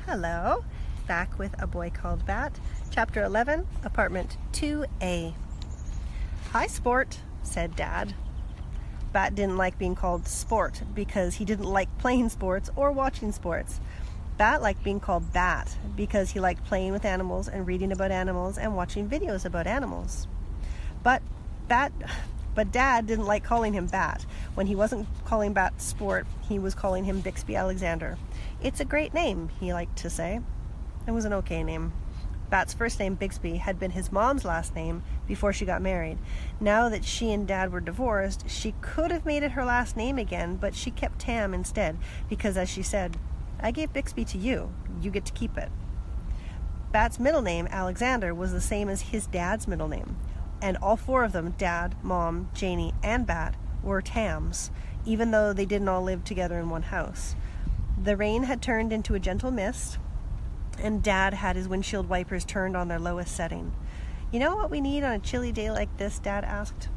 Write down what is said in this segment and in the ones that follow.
Hello, back with A Boy Called Bat, Chapter 11, Apartment 2A. Hi, Sport, said Dad. Bat didn't like being called Sport because he didn't like playing sports or watching sports. Bat liked being called Bat because he liked playing with animals and reading about animals and watching videos about animals. But Dad didn't like calling him Bat. When he wasn't calling Bat Sport, he was calling him Bixby Alexander. It's a great name, he liked to say. It was an okay name. Bat's first name, Bixby, had been his mom's last name before she got married. Now that she and Dad were divorced, she could have made it her last name again, but she kept Tam instead, because as she said, I gave Bixby to you. You get to keep it. Bat's middle name, Alexander, was the same as his dad's middle name. And all four of them, Dad, Mom, Janie, and Bat, were Tams, even though they didn't all live together in one house. The rain had turned into a gentle mist, and Dad had his windshield wipers turned on their lowest setting. You know what we need on a chilly day like this? Dad asked.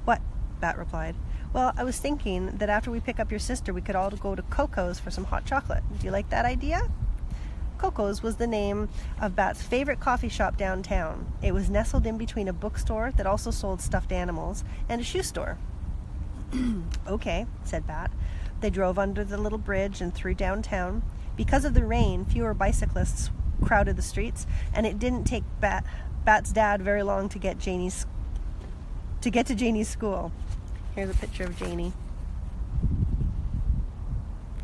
What? Bat replied. Well, I was thinking that after we pick up your sister, we could all go to Coco's for some hot chocolate. Do you like that idea? Coco's was the name of Bat's favorite coffee shop downtown. It was nestled in between a bookstore that also sold stuffed animals and a shoe store. Okay, said Bat. They drove under the little bridge and through downtown. Because of the rain, fewer bicyclists crowded the streets, and it didn't take Bat's dad very long to get to Janie's school. Here's a picture of Janie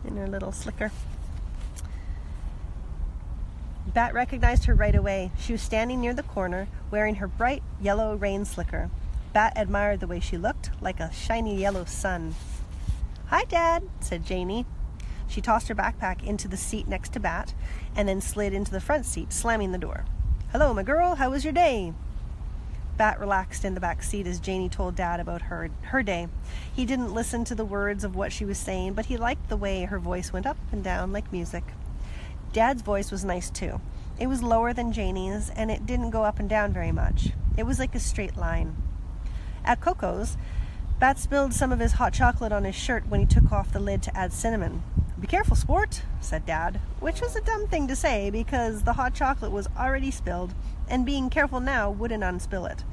in her little slicker. Bat recognized her right away. She was standing near the corner, wearing her bright yellow rain slicker. Bat admired the way she looked, like a shiny yellow sun. Hi, Dad, said Janie. She tossed her backpack into the seat next to Bat, and then slid into the front seat, slamming the door. Hello, my girl, how was your day? Bat relaxed in the back seat as Janie told Dad about her day. He didn't listen to the words of what she was saying, but he liked the way her voice went up and down like music. Dad's voice was nice too. It was lower than Janie's, and it didn't go up and down very much. It was like a straight line. At Coco's, Bat spilled some of his hot chocolate on his shirt when he took off the lid to add cinnamon. Be careful, Sport, said Dad, which was a dumb thing to say because the hot chocolate was already spilled, and being careful now wouldn't unspill it.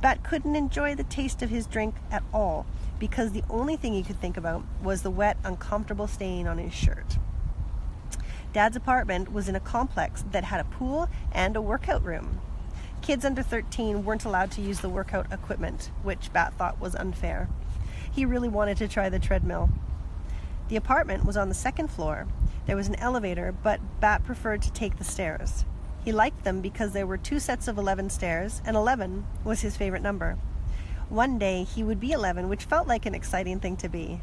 Bat couldn't enjoy the taste of his drink at all because the only thing he could think about was the wet, uncomfortable stain on his shirt. Dad's apartment was in a complex that had a pool and a workout room. Kids under 13 weren't allowed to use the workout equipment, which Bat thought was unfair. He really wanted to try the treadmill. The apartment was on the second floor. There was an elevator, but Bat preferred to take the stairs. He liked them because there were 2 sets of 11 stairs, and 11 was his favorite number. One day he would be 11, which felt like an exciting thing to be.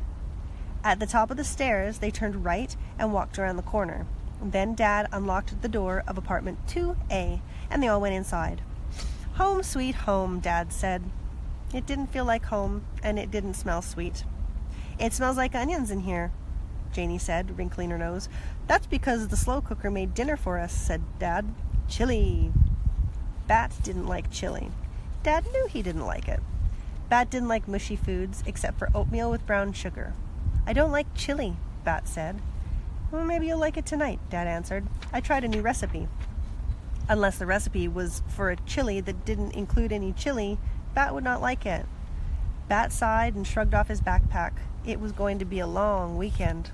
At the top of the stairs, they turned right and walked around the corner. Then Dad unlocked the door of apartment 2A, and they all went inside. Home sweet home, Dad said. It didn't feel like home, and it didn't smell sweet. It smells like onions in here, Janie said, wrinkling her nose. That's because the slow cooker made dinner for us, said Dad. Chili. Bat didn't like chili. Dad knew he didn't like it. Bat didn't like mushy foods, except for oatmeal with brown sugar. I don't like chili, Bat said. Well, maybe you'll like it tonight, Dad answered. I tried a new recipe. Unless the recipe was for a chili that didn't include any chili, Bat would not like it. Bat sighed and shrugged off his backpack. It was going to be a long weekend.